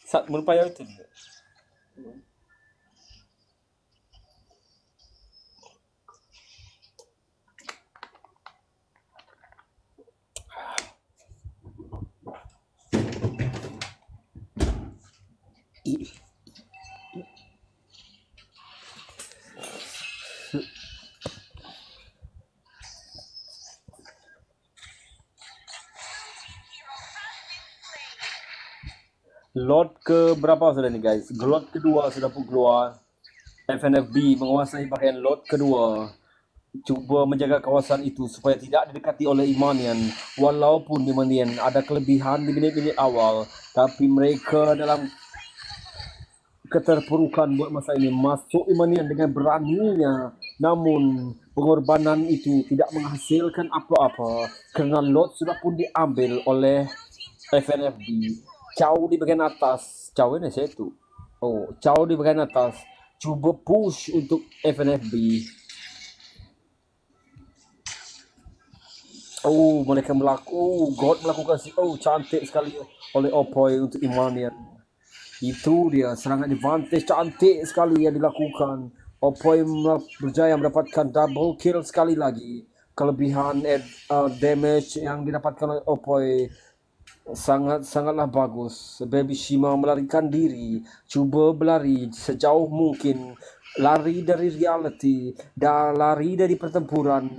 Sat mun payau tu. Lot ke berapa sudah ni guys? Lot kedua sudah pun keluar. FNFB menguasai bahagian lot kedua. Cuba menjaga kawasan itu supaya tidak didekati oleh Imanian. Walaupun Imanian ada kelebihan di minit-minit awal, tapi mereka dalam keterpurukan buat masa ini. Masuk Imanian dengan beraninya, namun pengorbanan itu tidak menghasilkan apa-apa kerana lot sudah pun diambil oleh FNFB. Chow di bagian atas, Chow ini saya tu. Oh, Chow di bagian atas. Cuba push untuk FNFB. Oh, mereka God melakukan cantik sekali oleh Opoy untuk Imanian. Itu dia serangan advantage cantik sekali yang dilakukan. Opoy berjaya mendapatkan double kill sekali lagi. Kelebihan damage yang didapatkan oleh Opoy sangatlah bagus. Baby Shima melarikan diri, cuba berlari sejauh mungkin, lari dari reality dan lari dari pertempuran,